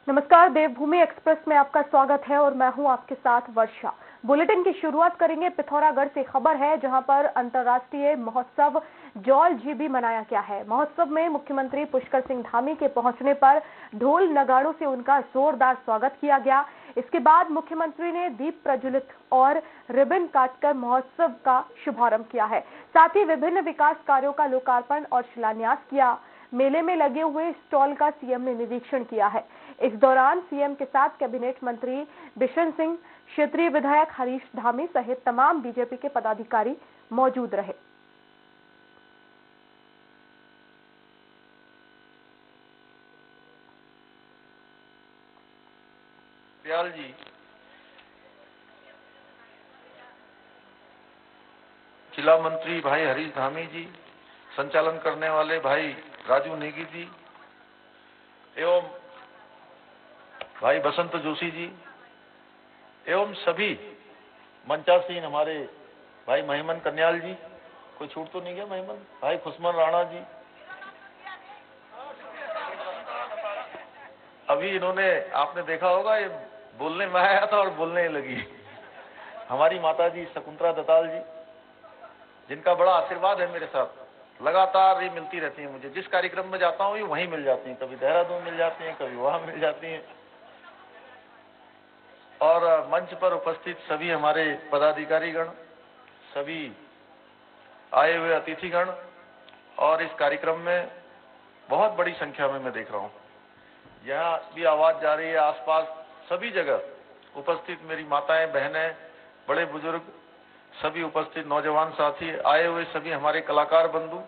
नमस्कार, देवभूमि एक्सप्रेस में आपका स्वागत है और मैं हूं आपके साथ वर्षा। बुलेटिन की शुरुआत करेंगे पिथौरागढ़ से। खबर है जहां पर अंतर्राष्ट्रीय महोत्सव जौल जीबी मनाया गया है। महोत्सव में मुख्यमंत्री पुष्कर सिंह धामी के पहुंचने पर ढोल नगाड़ों से उनका जोरदार स्वागत किया गया। इसके बाद मुख्यमंत्री ने दीप प्रज्वलित और रिबन काटकर महोत्सव का शुभारंभ किया है। साथ ही विभिन्न विकास कार्यों का लोकार्पण और शिलान्यास किया। मेले में लगे हुए स्टॉल का सीएम ने निरीक्षण किया है। इस दौरान सीएम के साथ कैबिनेट मंत्री बिशन सिंह, क्षेत्रीय विधायक हरीश धामी सहित तमाम बीजेपी के पदाधिकारी मौजूद रहे। दयाल जी, जिला मंत्री भाई हरीश धामी जी, संचालन करने वाले भाई राजू नेगी जी एवं भाई बसंत जोशी जी एवं सभी मंचासीन हमारे भाई महिमन कन्याल जी, कोई छूट तो नहीं गया? महिमन भाई खुशमन राणा जी, अभी इन्होंने आपने देखा होगा ये बोलने में आया था और बोलने लगी। हमारी माता जी शकुंतला दत्ताल जी, जिनका बड़ा आशीर्वाद है मेरे साथ, लगातार ये मिलती रहती हैं मुझे। जिस कार्यक्रम में जाता हूँ ये वहीं मिल जाती हैं, कभी देहरादून मिल जाती हैं, कभी वहां मिल जाती हैं। और मंच पर उपस्थित सभी हमारे पदाधिकारीगण, सभी आए हुए अतिथिगण और इस कार्यक्रम में बहुत बड़ी संख्या में मैं देख रहा हूँ। यहाँ भी आवाज जा रही है, आसपास सभी जगह उपस्थित मेरी माताएं, बहनें, बड़े बुजुर्ग, सभी उपस्थित नौजवान साथी, आए हुए सभी हमारे कलाकार बंधु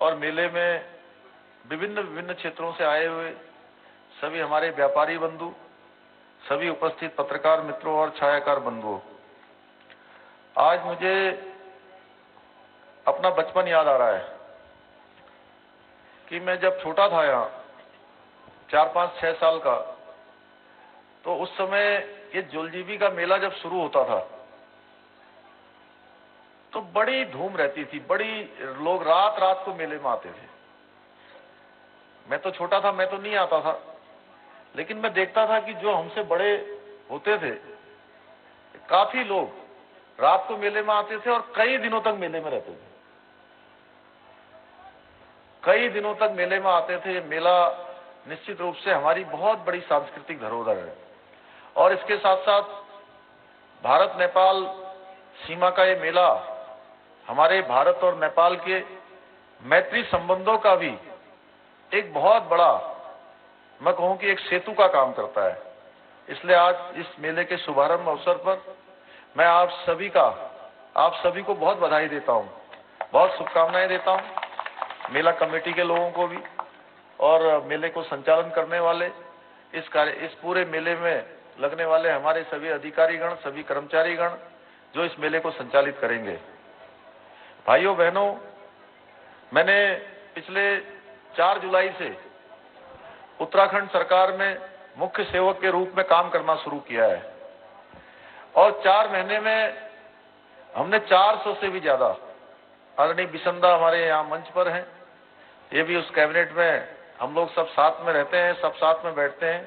और मेले में विभिन्न विभिन्न क्षेत्रों से आए हुए सभी हमारे व्यापारी बंधु, सभी उपस्थित पत्रकार मित्रों और छायाकार बंधुओं, आज मुझे अपना बचपन याद आ रहा है कि मैं जब छोटा था, यहाँ 4, 5, 6 साल का, तो उस समय ये जौलजीबी का मेला जब शुरू होता था तो बड़ी धूम रहती थी, बड़ी लोग रात रात को मेले में आते थे। मैं तो छोटा था, मैं तो नहीं आता था, लेकिन मैं देखता था कि जो हमसे बड़े होते थे, काफी लोग रात को मेले में आते थे और कई दिनों तक मेले में रहते थे। कई दिनों तक मेले में आते थे। मेला निश्चित रूप से हमारी बहुत बड़ी सांस्कृतिक धरोहर है और इसके साथ साथ भारत नेपाल सीमा का ये मेला हमारे भारत और नेपाल के मैत्री संबंधों का भी एक बहुत बड़ा, मैं कहूं कि एक सेतु का काम करता है। इसलिए आज इस मेले के शुभारंभ अवसर पर मैं आप सभी को बहुत बधाई देता हूं, बहुत शुभकामनाएं देता हूं, मेला कमेटी के लोगों को भी और मेले को संचालन करने वाले, इस पूरे मेले में लगने वाले हमारे सभी अधिकारीगण, सभी कर्मचारीगण जो इस मेले को संचालित करेंगे। भाइयों बहनों, मैंने पिछले 4 जुलाई से उत्तराखंड सरकार में मुख्य सेवक के रूप में काम करना शुरू किया है और 4 महीने में हमने 400 से भी ज्यादा, आदरणीय बिशंदा हमारे यहाँ मंच पर हैं, ये भी उस कैबिनेट में हम लोग सब साथ में रहते हैं, सब साथ में बैठते हैं,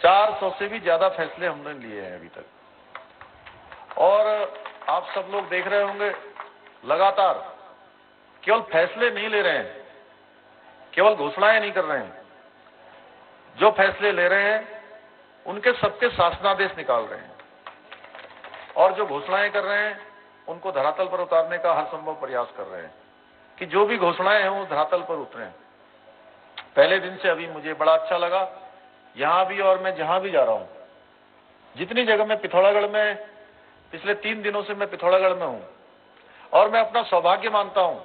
400 से भी ज्यादा फैसले हमने लिए हैं अभी तक। और आप सब लोग देख रहे होंगे, लगातार केवल फैसले नहीं ले रहे हैं, केवल घोषणाएं नहीं कर रहे हैं, जो फैसले ले रहे हैं उनके सबके शासनादेश निकाल रहे हैं और जो घोषणाएं कर रहे हैं उनको धरातल पर उतारने का हर संभव प्रयास कर रहे हैं कि जो भी घोषणाएं हैं वो धरातल पर उतरे। पहले दिन से अभी मुझे बड़ा अच्छा लगा, यहां भी और मैं जहां भी जा रहा हूं, जितनी जगह मैं पिथौरागढ़ में, पिछले 3 दिनों से मैं पिथौरागढ़ में हूं और मैं अपना सौभाग्य मानता हूं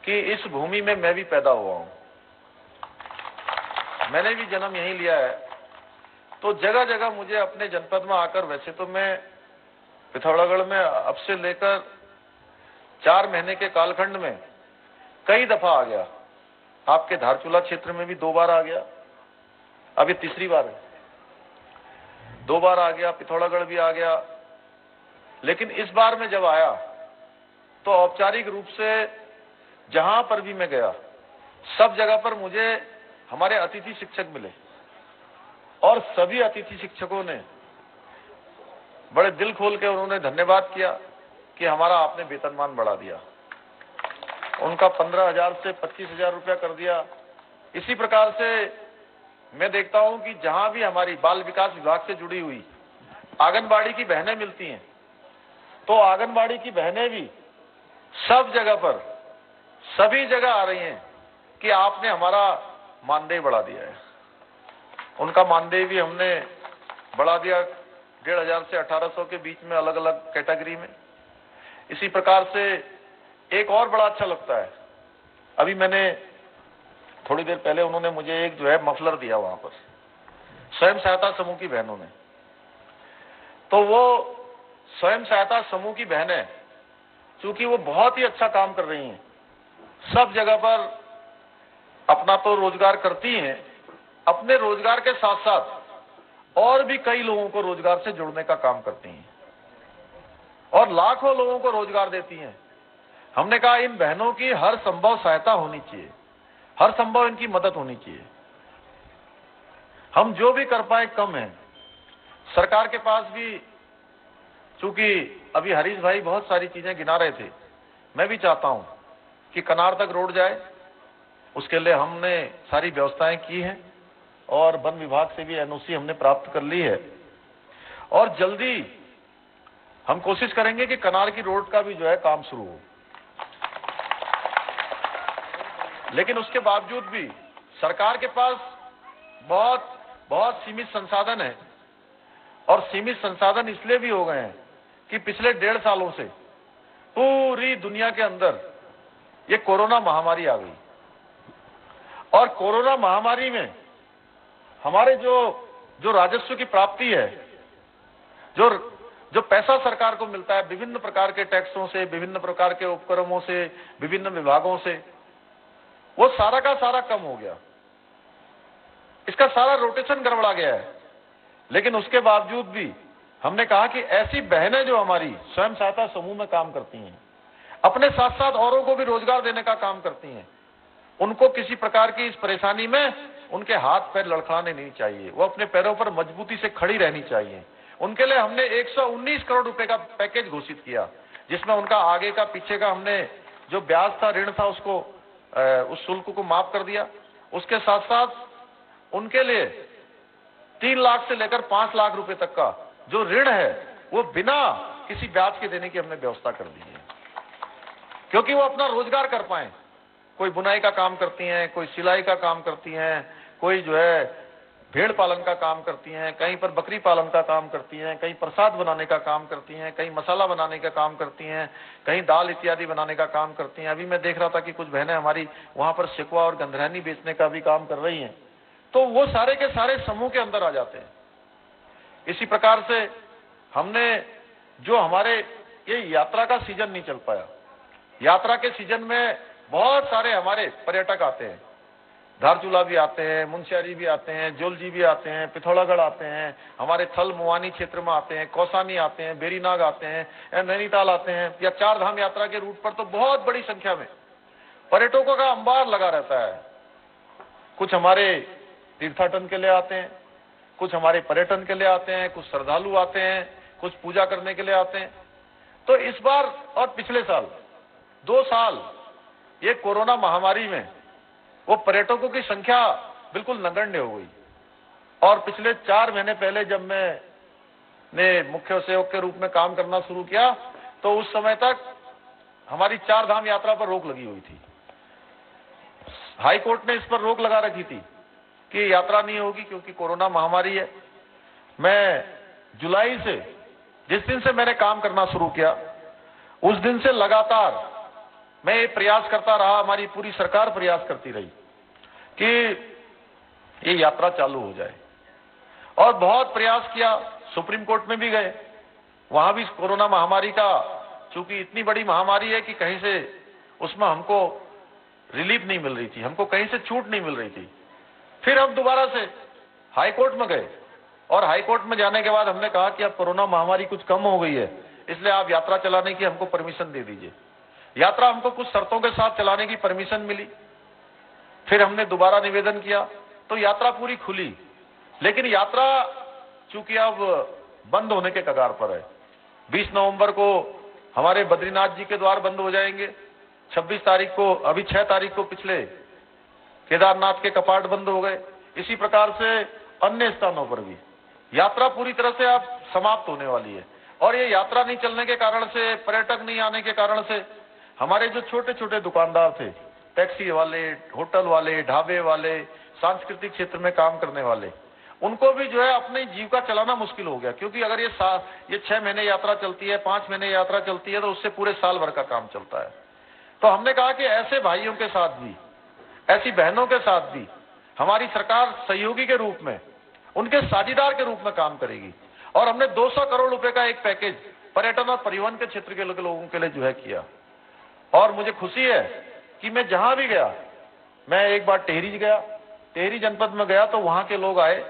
कि इस भूमि में मैं भी पैदा हुआ हूं, मैंने भी जन्म यहीं लिया है। तो जगह जगह मुझे अपने जनपद में आकर, वैसे तो मैं पिथौरागढ़ में अब से लेकर 4 महीने के कालखंड में कई दफा आ गया, आपके धारचूला क्षेत्र में भी 2 बार आ गया, अब ये तीसरी बार है। 2 बार आ गया, पिथौरागढ़ भी आ गया, लेकिन इस बार में जब आया तो औपचारिक रूप से जहां पर भी मैं गया, सब जगह पर मुझे हमारे अतिथि शिक्षक मिले और सभी अतिथि शिक्षकों ने बड़े दिल खोल के उन्होंने धन्यवाद किया कि हमारा आपने वेतनमान बढ़ा दिया, उनका 15,000 से 25,000 रुपया कर दिया। इसी प्रकार से मैं देखता हूं कि जहां भी हमारी बाल विकास विभाग से जुड़ी हुई आंगनबाड़ी की बहनें मिलती हैं, तो आंगनबाड़ी की बहनें भी सब जगह पर, सभी जगह आ रही हैं कि आपने हमारा मानदेय बढ़ा दिया है। उनका मानदेय भी हमने बढ़ा दिया 1,500 से 1,800 के बीच में, अलग अलग कैटेगरी में। इसी प्रकार से एक और बड़ा अच्छा लगता है, अभी मैंने थोड़ी देर पहले उन्होंने मुझे एक जो है मफलर दिया वहां पर, स्वयं सहायता समूह की बहनों ने। तो वो स्वयं सहायता समूह की बहनें चूंकि वो बहुत ही अच्छा काम कर रही हैं, सब जगह पर अपना तो रोजगार करती हैं, अपने रोजगार के साथ साथ और भी कई लोगों को रोजगार से जुड़ने का काम करती हैं और लाखों लोगों को रोजगार देती हैं। हमने कहा इन बहनों की हर संभव सहायता होनी चाहिए, हर संभव इनकी मदद होनी चाहिए। हम जो भी कर पाए कम है। सरकार के पास भी, चूंकि अभी हरीश भाई बहुत सारी चीजें गिना रहे थे, मैं भी चाहता हूं कि कनार तक रोड जाए, उसके लिए हमने सारी व्यवस्थाएं की हैं और वन विभाग से भी एनओसी हमने प्राप्त कर ली है और जल्दी हम कोशिश करेंगे कि कनार की रोड का भी जो है काम शुरू हो। लेकिन उसके बावजूद भी सरकार के पास बहुत सीमित संसाधन है और सीमित संसाधन इसलिए भी हो गए हैं कि पिछले 1.5 सालों से पूरी दुनिया के अंदर ये कोरोना महामारी आ गई और कोरोना महामारी में हमारे जो राजस्व की प्राप्ति है, जो पैसा सरकार को मिलता है विभिन्न प्रकार के टैक्सों से, विभिन्न प्रकार के उपक्रमों से, विभिन्न विभागों से, वो सारा का सारा कम हो गया। इसका सारा रोटेशन गड़बड़ा गया है। लेकिन उसके बावजूद भी हमने कहा कि ऐसी बहनें जो हमारी स्वयं सहायता समूह में काम करती हैं, अपने साथ साथ औरों को भी रोजगार देने का काम करती हैं, उनको किसी प्रकार की इस परेशानी में उनके हाथ पैर लड़खड़ाने नहीं चाहिए, वो अपने पैरों पर मजबूती से खड़ी रहनी चाहिए। उनके लिए हमने 119 करोड़ रुपए का पैकेज घोषित किया, जिसमें उनका आगे का पीछे का हमने जो ब्याज था, ऋण था, उसको उस शुल्क को माफ कर दिया। उसके साथ साथ उनके लिए 3 लाख से लेकर 5 लाख रुपए तक का जो ऋण है वो बिना किसी ब्याज के देने की हमने व्यवस्था कर दी है, क्योंकि वो अपना रोजगार कर पाए। कोई बुनाई का काम करती हैं, कोई सिलाई का काम करती हैं, कोई जो है भेड़ पालन का काम करती हैं, कहीं पर बकरी पालन का काम करती हैं, कहीं प्रसाद बनाने का काम करती हैं, कहीं मसाला बनाने का काम करती हैं, कहीं दाल इत्यादि बनाने का काम करती हैं। अभी मैं देख रहा था कि कुछ बहनें हमारी वहां पर सिकवा और गंधरानी बेचने का भी काम कर रही हैं। तो वो सारे के सारे समूह के अंदर आ जाते हैं। इसी प्रकार से हमने जो हमारे ये यात्रा का सीजन नहीं चल पाया, यात्रा के सीजन में बहुत सारे हमारे पर्यटक आते हैं, धारचूला भी आते हैं, मुंशियारी भी आते हैं, जोलजी भी आते हैं, पिथौरागढ़ आते हैं, हमारे थल मुआनी क्षेत्र में आते हैं, कौसानी आते हैं, बेरीनाग आते हैं, नैनीताल आते हैं, या 4 धाम यात्रा के रूट पर तो बहुत बड़ी संख्या में पर्यटकों का अंबार लगा रहता है। कुछ हमारे तीर्थाटन के लिए आते हैं, कुछ हमारे पर्यटन के लिए आते हैं, कुछ श्रद्धालु आते हैं, कुछ पूजा करने के लिए आते हैं। तो इस बार और पिछले साल 2 साल ये कोरोना महामारी में वो पर्यटकों की संख्या बिल्कुल नगण्य हो गई। और पिछले 4 महीने पहले जब मैंने मुख्य सेवक के रूप में काम करना शुरू किया, तो उस समय तक हमारी 4 धाम यात्रा पर रोक लगी हुई थी। हाई कोर्ट ने इस पर रोक लगा रखी थी कि यात्रा नहीं होगी क्योंकि कोरोना महामारी है। मैं जुलाई से, जिस दिन से मैंने काम करना शुरू किया, उस दिन से लगातार मैं ये प्रयास करता रहा, हमारी पूरी सरकार प्रयास करती रही कि ये यात्रा चालू हो जाए, और बहुत प्रयास किया। सुप्रीम कोर्ट में भी गए, वहां भी कोरोना महामारी का, चूंकि इतनी बड़ी महामारी है कि कहीं से उसमें हमको रिलीफ नहीं मिल रही थी, हमको कहीं से छूट नहीं मिल रही थी। फिर हम दोबारा से हाई कोर्ट में गए, और हाई कोर्ट में जाने के बाद हमने कहा कि अब कोरोना महामारी कुछ कम हो गई है, इसलिए आप यात्रा चलाने की हमको परमिशन दे दीजिए। यात्रा हमको कुछ शर्तों के साथ चलाने की परमिशन मिली। फिर हमने दोबारा निवेदन किया तो यात्रा पूरी खुली, लेकिन यात्रा चूंकि अब बंद होने के कगार पर है। 20 नवंबर को हमारे बद्रीनाथ जी के द्वार बंद हो जाएंगे। 26 तारीख को, अभी 6 तारीख को पिछले केदारनाथ के कपाट बंद हो गए। इसी प्रकार से अन्य स्थानों पर भी यात्रा पूरी तरह से अब समाप्त होने वाली है। और ये यात्रा नहीं चलने के कारण से, पर्यटक नहीं आने के कारण से हमारे जो छोटे छोटे दुकानदार थे, टैक्सी वाले, होटल वाले, ढाबे वाले, सांस्कृतिक क्षेत्र में काम करने वाले, उनको भी जो है अपनी जीविका चलाना मुश्किल हो गया। क्योंकि अगर ये 6 महीने यात्रा चलती है, 5 महीने यात्रा चलती है, तो उससे पूरे साल भर का काम चलता है। तो हमने कहा कि ऐसे भाइयों के साथ भी, ऐसी बहनों के साथ भी हमारी सरकार सहयोगी के रूप में, उनके साझीदार के रूप में काम करेगी। और हमने 200 करोड़ रुपए का एक पैकेज पर्यटन और परिवहन के क्षेत्र के लोगों के लिए जो है किया। और मुझे खुशी है कि मैं जहां भी गया, मैं एक बार टिहरी गया, टिहरी जनपद में गया तो वहां के लोग आए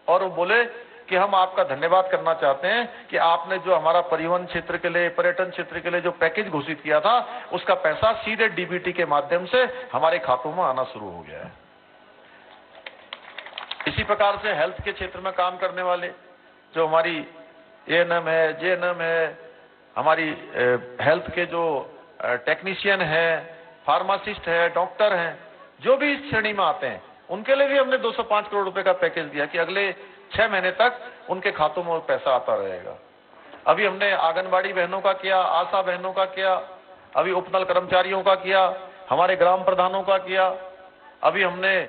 और वो बोले कि हम आपका धन्यवाद करना चाहते हैं कि आपने जो हमारा परिवहन क्षेत्र के लिए, पर्यटन क्षेत्र के लिए जो पैकेज घोषित किया था, उसका पैसा सीधे डीबीटी के माध्यम से हमारे खातों में आना शुरू हो गया है। इसी प्रकार से हेल्थ के क्षेत्र में काम करने वाले जो हमारी एएनएम है, जेएनएम है, हमारी हेल्थ के जो टेक्नीशियन है, फार्मासिस्ट है, डॉक्टर हैं, जो भी इस श्रेणी में आते हैं, उनके लिए भी हमने 205 करोड़ रुपए का पैकेज दिया कि अगले 6 महीने तक उनके खातों में पैसा आता रहेगा। अभी हमने आंगनबाड़ी बहनों का किया, आशा बहनों का किया, अभी उपनल कर्मचारियों का किया, हमारे ग्राम प्रधानों का किया। अभी हमने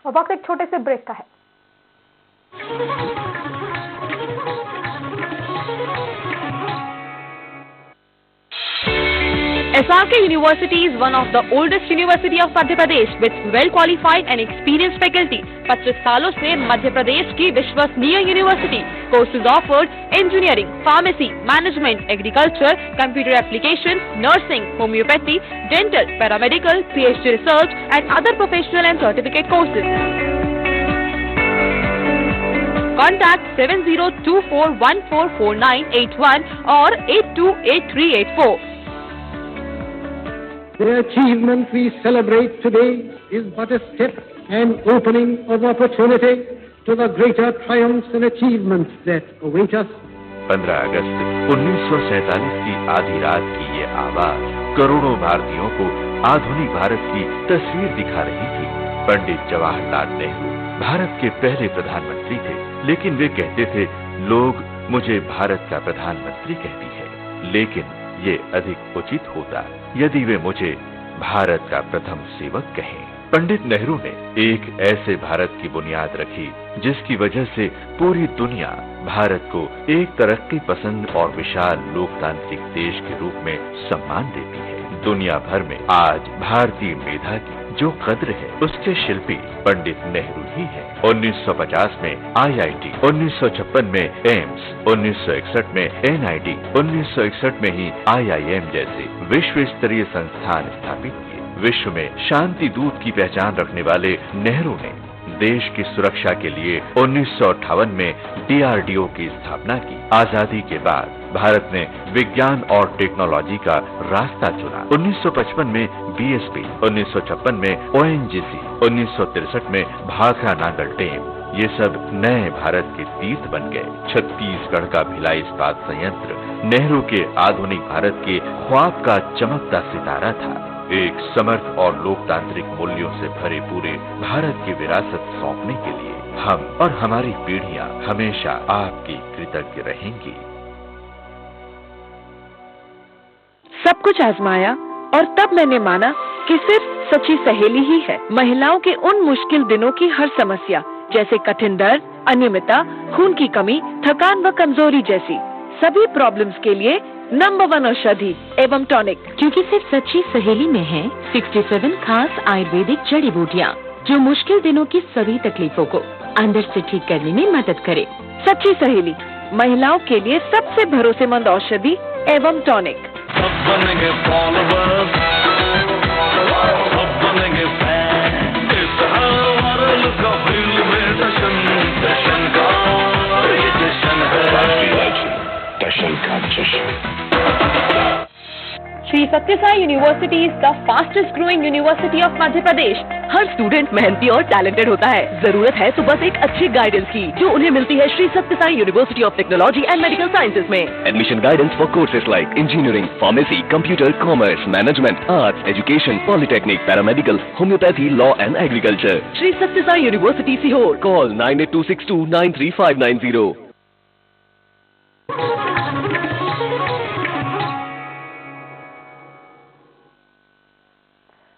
वक्त एक छोटे से ब्रेक का है। SRK University is one of the oldest university of Madhya Pradesh with well qualified and experienced faculty. 25 सालों से मध्य प्रदेश की विश्वसनीय university. Courses offered engineering, pharmacy, management, agriculture, computer application, nursing, homeopathy, dental, paramedical, PhD research and other professional and certificate courses. Contact 7024144981 or 828384. The achievement we celebrate today is but a step and opening of opportunity to the greater triumphs and achievements that await us. 15 अगस्त 1947 की आधी रात की ये आवाज करोड़ों भारतीयों को आधुनिक भारत की तस्वीर दिखा रही थी। पंडित जवाहरलाल नेहरू भारत के पहले प्रधानमंत्री थे, लेकिन वे कहते थे, लोग मुझे भारत का प्रधानमंत्री कहती है, लेकिन ये अधिक उचित होता यदि वे मुझे भारत का प्रथम सेवक कहें। पंडित नेहरू ने एक ऐसे भारत की बुनियाद रखी जिसकी वजह से पूरी दुनिया भारत को एक तरक्की पसंद और विशाल लोकतांत्रिक देश के रूप में सम्मान देती है। दुनिया भर में आज भारतीय मेधा की जो कद्र है, उसके शिल्पी पंडित नेहरू ही है। 1950 में IIT, 1956 में एम्स, 1961 में NIT, 1961 में ही IIM जैसे विश्व स्तरीय संस्थान स्थापित किए। विश्व में शांति दूत की पहचान रखने वाले नेहरू ने देश की सुरक्षा के लिए 1958 में DRDO की स्थापना की। आजादी के बाद भारत ने विज्ञान और टेक्नोलॉजी का रास्ता चुना। 1955 में BSP, 1956 में ONGC, 1963 में भाखड़ा नांगल डैम, ये सब नए भारत के तीर्थ बन गए। छत्तीसगढ़ का भिलाई इस्पात संयंत्र नेहरू के आधुनिक भारत के ख्वाब का चमकता सितारा था। एक समर्थ और लोकतांत्रिक मूल्यों से भरे पूरे भारत की विरासत सौंपने के लिए हम और हमारी पीढ़ियां हमेशा आपकी कृतज्ञ रहेंगी। सब कुछ आजमाया और तब मैंने माना कि सिर्फ सच्ची सहेली ही है महिलाओं के उन मुश्किल दिनों की हर समस्या, जैसे कठिन दर्द, अनियमितता, खून की कमी, थकान व कमजोरी जैसी सभी प्रॉब्लम्स के लिए नंबर 1 औषधि एवं टॉनिक, क्योंकि सिर्फ सच्ची सहेली में है 67 खास आयुर्वेदिक जड़ी बूटियाँ जो मुश्किल दिनों की सभी तकलीफों को अंदर से ठीक करने में मदद करे। सच्ची सहेली, महिलाओं के लिए सबसे भरोसेमंद औषधि एवं tonic. Sri Sathya Sai University is the fastest growing university of Madhya Pradesh her student मेहनती और टैलेंटेड होता है। जरूरत है तो बस एक अच्छी गाइडेंस की, जो उन्हें मिलती है Shri Satya Sai university of technology and medical sciences में। Admission guidance for courses like engineering, pharmacy, computer, commerce, management, arts, education, polytechnic, paramedical, homeopathy, law and agriculture. Shri Satya Sai university Sehore. Call 9826293590.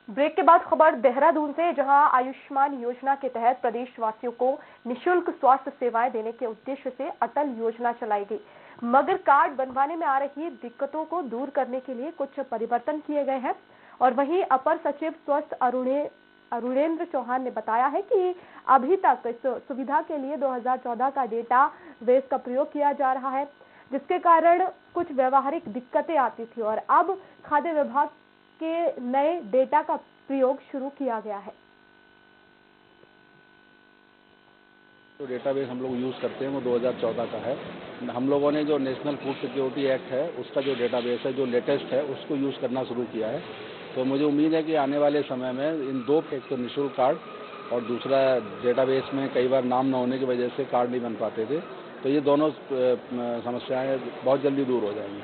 Break के बाद खबर देहरादून से, जहां आयुष्मान योजना के तहत प्रदेशवासियों को निशुल्क स्वास्थ्य सेवाएं देने के उद्देश्य से अटल योजना चलाई गई, मगर कार्ड बनवाने में आ रही दिक्कतों को दूर करने के लिए कुछ परिवर्तन किए गए हैं। और वहीं अपर सचिव स्वास्थ्य अरुणेंद्र चौहान ने बताया है कि अभी तक इस सुविधा के लिए 2014 का डेटा बेस का प्रयोग किया जा रहा है, जिसके कारण कुछ व्यवहारिक दिक्कतें आती थी और अब खाद्य विभाग के नए डेटा का प्रयोग शुरू किया गया है। जो डेटाबेस हम लोग यूज़ करते हैं वो 2014 का है। हम लोगों ने जो नेशनल फूड सिक्योरिटी एक्ट है उसका जो डेटाबेस है, जो लेटेस्ट है, उसको यूज़ करना शुरू किया है। तो मुझे उम्मीद है कि आने वाले समय में इन दो, एक तो निःशुल्क कार्ड और दूसरा डेटाबेस में कई बार नाम न होने की वजह से कार्ड नहीं बन पाते थे, तो ये दोनों समस्याएं बहुत जल्दी दूर हो जाएंगी।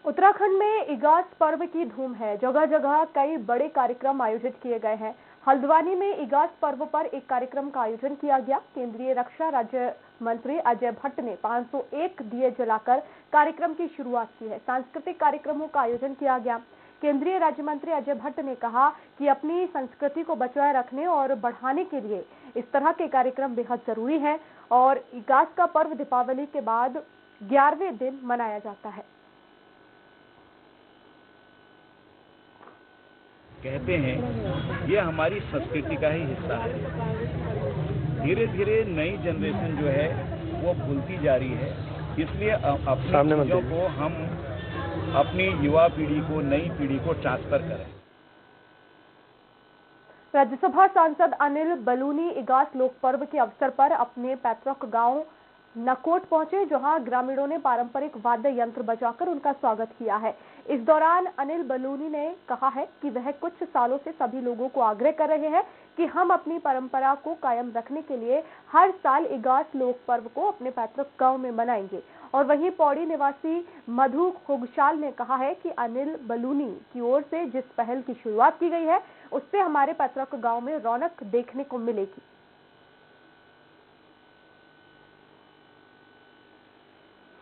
उत्तराखंड में इगास पर्व की धूम है। जगह जगह कई बड़े कार्यक्रम आयोजित किए गए हैं। हल्द्वानी में इगास पर्व पर एक कार्यक्रम का आयोजन किया गया। केंद्रीय रक्षा राज्य मंत्री अजय भट्ट ने 501 दिए जलाकर कार्यक्रम की शुरुआत की है। सांस्कृतिक कार्यक्रमों का आयोजन किया गया। केंद्रीय राज्य मंत्री अजय भट्ट ने कहा कि अपनी संस्कृति को बचाए रखने और बढ़ाने के लिए इस तरह के कार्यक्रम बेहद जरूरी है और इगास का पर्व दीपावली के बाद 11वें दिन मनाया जाता है। कहते हैं ये हमारी संस्कृति का ही हिस्सा है। धीरे धीरे नई जनरेशन जो है वो भूलती जा रही है, इसलिए अपनी चीजों को हम अपनी युवा पीढ़ी को, नई पीढ़ी को ट्रांसफर करें। राज्यसभा सांसद अनिल बलूनी इगास लोक पर्व के अवसर पर अपने पैतृक गांव नकोट पहुंचे, जहां ग्रामीणों ने पारंपरिक वाद्य यंत्र बजाकर उनका स्वागत किया है। इस दौरान अनिल बलूनी ने कहा है कि वह कुछ सालों से सभी लोगों को आग्रह कर रहे हैं कि हम अपनी परंपरा को कायम रखने के लिए हर साल इगास लोक पर्व को अपने पैतृक गांव में मनाएंगे। और वहीं पौड़ी निवासी मधु खुगशाल ने कहा है कि अनिल बलूनी की ओर से जिस पहल की शुरुआत की गई है उससे हमारे पैतृक गांव में रौनक देखने को मिलेगी।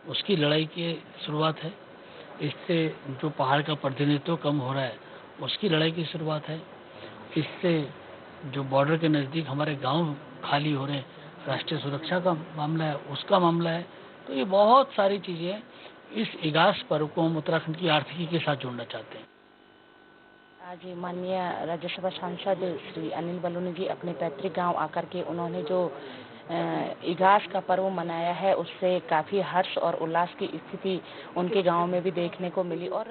उसकी लड़ाई की शुरुआत है। इससे जो पहाड़ का प्रतिनिधित्व कम हो रहा है उसकी लड़ाई की शुरुआत है। इससे जो बॉर्डर के नज़दीक हमारे गांव खाली हो रहे हैं, राष्ट्रीय सुरक्षा का मामला है, उसका मामला है। तो ये बहुत सारी चीज़ें, इस इगास पर्व को हम उत्तराखंड की आर्थिकी के साथ जोड़ना चाहते हैं। आज माननीय राज्यसभा सांसद श्री अनिल बलूनी जी अपने पैतृक गांव आकर के उन्होंने जो इगास का पर्व मनाया है, उससे काफी हर्ष और उल्लास की स्थिति उनके गांव में भी देखने को मिली। और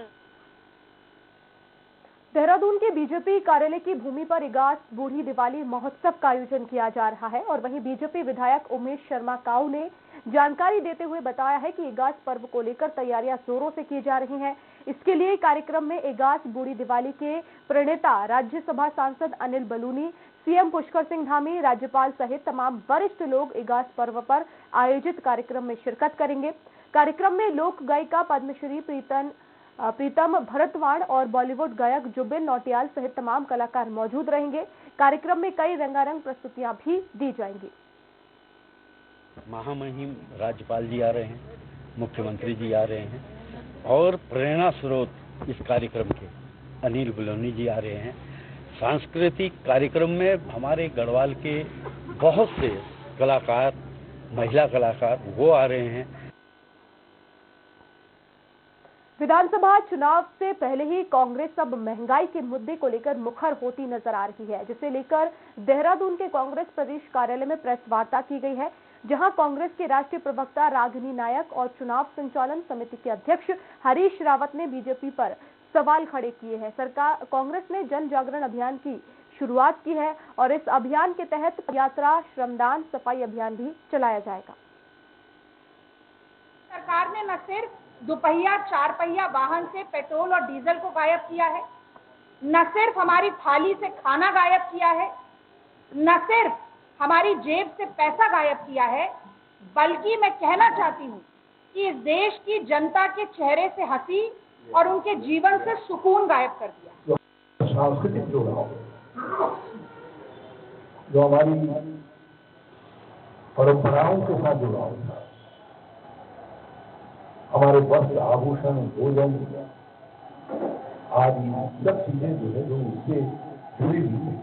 देहरादून के बीजेपी कार्यालय की भूमि पर इगास बूढ़ी दिवाली महोत्सव का आयोजन किया जा रहा है और वहीं बीजेपी विधायक उमेश शर्मा काऊ ने जानकारी देते हुए बताया है कि इगास पर्व को लेकर तैयारियां जोरों से की जा रही हैं। इसके लिए कार्यक्रम में इगास बूढ़ी दिवाली के प्रणेता राज्यसभा सांसद अनिल बलूनी, सीएम पुष्कर सिंह धामी, राज्यपाल सहित तमाम वरिष्ठ लोग इगास पर्व पर आयोजित कार्यक्रम में शिरकत करेंगे। कार्यक्रम में लोक गायिका पद्मश्री प्रीतम भरतवाण और बॉलीवुड गायक जुबिन नौटियाल सहित तमाम कलाकार मौजूद रहेंगे। कार्यक्रम में कई रंगारंग प्रस्तुतियां भी दी जाएंगी। महामहिम राज्यपाल जी आ रहे हैं, मुख्यमंत्री जी आ रहे हैं और प्रेरणा स्रोत इस कार्यक्रम के अनिल बलूनी जी आ रहे हैं। सांस्कृतिक कार्यक्रम में हमारे गढ़वाल के बहुत से कलाकार, महिला कलाकार वो आ रहे हैं। विधानसभा चुनाव से पहले ही कांग्रेस अब महंगाई के मुद्दे को लेकर मुखर होती नजर आ रही है, जिसे लेकर देहरादून के कांग्रेस प्रदेश कार्यालय में प्रेस वार्ता की गई है, जहां कांग्रेस के राष्ट्रीय प्रवक्ता रागिनी नायक और चुनाव संचालन समिति के अध्यक्ष हरीश रावत ने बीजेपी पर सवाल खड़े किए हैं। कांग्रेस ने जन जागरण अभियान की शुरुआत की है और इस अभियान के तहत यात्रा, श्रमदान, सफाई अभियान भी चलाया जाएगा। सरकार ने न सिर्फ दुपहिया, चार पहिया वाहन से पेट्रोल और डीजल को गायब किया है, न सिर्फ हमारी थाली से खाना गायब किया है, न सिर्फ हमारी जेब से पैसा गायब किया है, बल्कि मैं कहना चाहती हूँ कि इस देश की जनता के चेहरे से हंसी और उनके जीवन से सुकून गायब कर दिया। सांस्कृतिक जुड़ाव, जो हमारी परंपराओं के साथ जुड़ाव था, हमारे वस्त्र, आभूषण, भोजन आदि सब चीजें जो है जो उससे जुड़ी हुई है।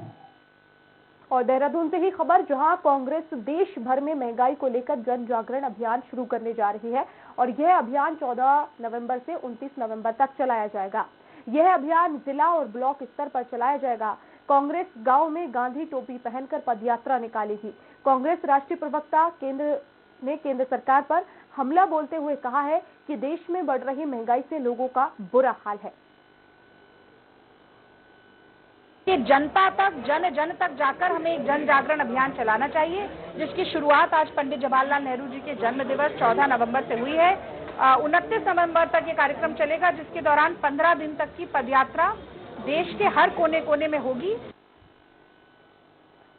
और देहरादून से ही खबर, जहां कांग्रेस देश भर में महंगाई को लेकर जन जागरण अभियान शुरू करने जा रही है और यह अभियान 14 नवंबर से 29 नवंबर तक चलाया जाएगा। यह अभियान जिला और ब्लॉक स्तर पर चलाया जाएगा। कांग्रेस गांव में गांधी टोपी पहनकर पदयात्रा निकालेगी। कांग्रेस राष्ट्रीय प्रवक्ता ने केंद्र सरकार पर हमला बोलते हुए कहा है कि देश में बढ़ रही महंगाई से लोगों का बुरा हाल है। कि जनता तक, जन जन तक जाकर हमें एक जन जागरण अभियान चलाना चाहिए, जिसकी शुरुआत आज पंडित जवाहरलाल नेहरू जी के जन्म दिवस 14 नवंबर से हुई है। 29 नवंबर तक ये कार्यक्रम चलेगा, जिसके दौरान 15 दिन तक की पदयात्रा देश के हर कोने कोने में होगी।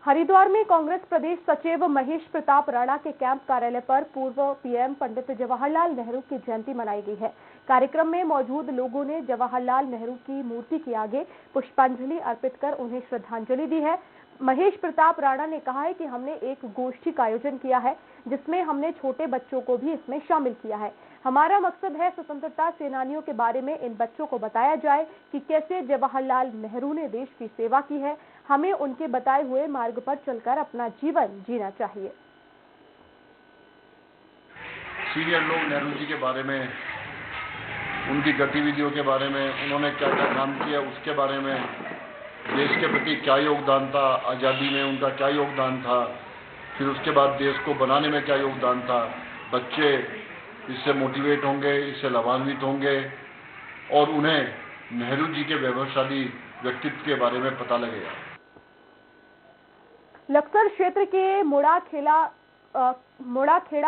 हरिद्वार में कांग्रेस प्रदेश सचिव महेश प्रताप राणा के कैंप कार्यालय पर पूर्व पीएम पंडित जवाहरलाल नेहरू की जयंती मनाई गई है। कार्यक्रम में मौजूद लोगों ने जवाहरलाल नेहरू की मूर्ति के आगे पुष्पांजलि अर्पित कर उन्हें श्रद्धांजलि दी है। महेश प्रताप राणा ने कहा है कि हमने एक गोष्ठी का आयोजन किया है, जिसमें हमने छोटे बच्चों को भी इसमें शामिल किया है। हमारा मकसद है स्वतंत्रता सेनानियों के बारे में इन बच्चों को बताया जाए कि कैसे जवाहरलाल नेहरू ने देश की सेवा की है। हमें उनके बताए हुए मार्ग पर चलकर अपना जीवन जीना चाहिए। सीनियर लोग नेहरू जी के बारे में, उनकी गतिविधियों के बारे में, उन्होंने क्या क्या काम किया उसके बारे में, देश के प्रति क्या योगदान था, आज़ादी में उनका क्या योगदान था, फिर उसके बाद देश को बनाने में क्या योगदान था। बच्चे इससे मोटिवेट होंगे, इससे लाभान्वित होंगे और उन्हें नेहरू जी के वैभवशाली व्यक्तित्व के बारे में पता लगेगा। लक्सर क्षेत्र के मोड़ाखेड़ा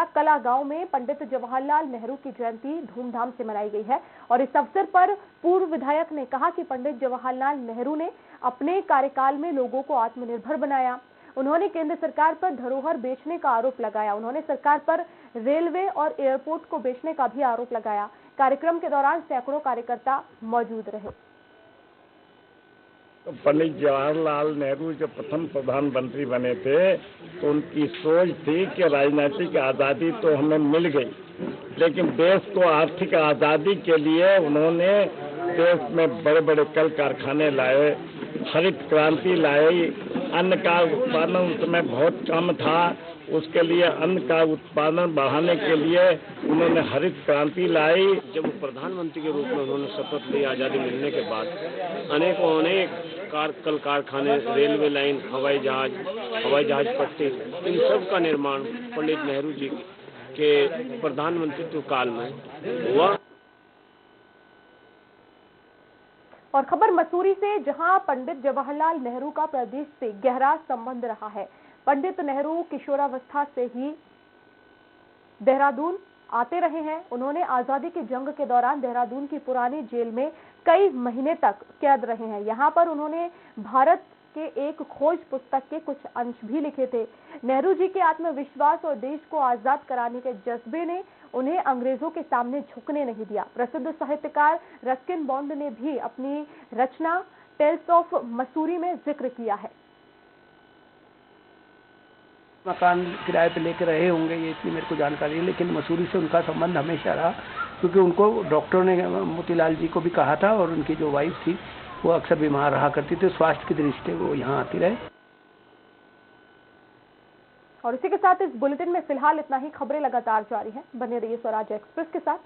कला गांव में पंडित जवाहरलाल नेहरू की जयंती धूमधाम से मनाई गई है और इस अवसर पर पूर्व विधायक ने कहा कि पंडित जवाहरलाल नेहरू ने अपने कार्यकाल में लोगों को आत्मनिर्भर बनाया। उन्होंने केंद्र सरकार पर धरोहर बेचने का आरोप लगाया। उन्होंने सरकार पर रेलवे और एयरपोर्ट को बेचने का भी आरोप लगाया। कार्यक्रम के दौरान सैकड़ों कार्यकर्ता मौजूद रहे। पंडित जवाहरलाल नेहरू जब प्रथम प्रधानमंत्री बने थे तो उनकी सोच थी कि राजनीतिक आज़ादी तो हमें मिल गई, लेकिन देश को आर्थिक आज़ादी के लिए उन्होंने देश में बड़े बड़े कल कारखाने लाए, हरित क्रांति लाई। अन्न का उत्पादन उस समय बहुत कम था, उसके लिए अन्न का उत्पादन बढ़ाने के लिए उन्होंने हरित क्रांति लाई। जब वो प्रधानमंत्री के रूप में उन्होंने शपथ ली आज़ादी मिलने के बाद, अनेक कल कारखाने, रेलवे लाइन, हवाई जहाज पट्टी, इन सब का निर्माण पंडित नेहरू जी के प्रधानमंत्रित्व काल में हुआ। और खबर मसूरी से, जहां पंडित जवाहरलाल नेहरू का प्रदेश से गहरा संबंध रहा है। पंडित नेहरू किशोरावस्था से ही देहरादून आते रहे हैं। उन्होंने आजादी की जंग के दौरान देहरादून की पुरानी जेल में कई महीने तक कैद रहे हैं। यहां पर उन्होंने भारत के एक खोज पुस्तक के कुछ अंश भी लिखे थे। नेहरू जी के आत्मविश्वास और देश को आजाद कराने के जज्बे ने उन्हें अंग्रेजों के सामने झुकने नहीं दिया। प्रसिद्ध साहित्यकार रस्किन बॉन्ड ने भी अपनी रचना टेल्स ऑफ मसूरी में जिक्र किया है। मकान किराए पे लेकर रहे होंगे, ये इतनी मेरे को जानकारी है, लेकिन मसूरी से उनका संबंध हमेशा रहा, क्योंकि उनको डॉक्टर ने मोतीलाल जी को भी कहा था और उनकी जो वाइफ थी वो अक्सर बीमार रहा करती थी, स्वास्थ्य की दृष्टि से वो यहाँ आती रहे। और इसी के साथ इस बुलेटिन में फिलहाल इतना ही। खबरें लगातार जारी हैं, बने रहिए स्वराज एक्सप्रेस के साथ।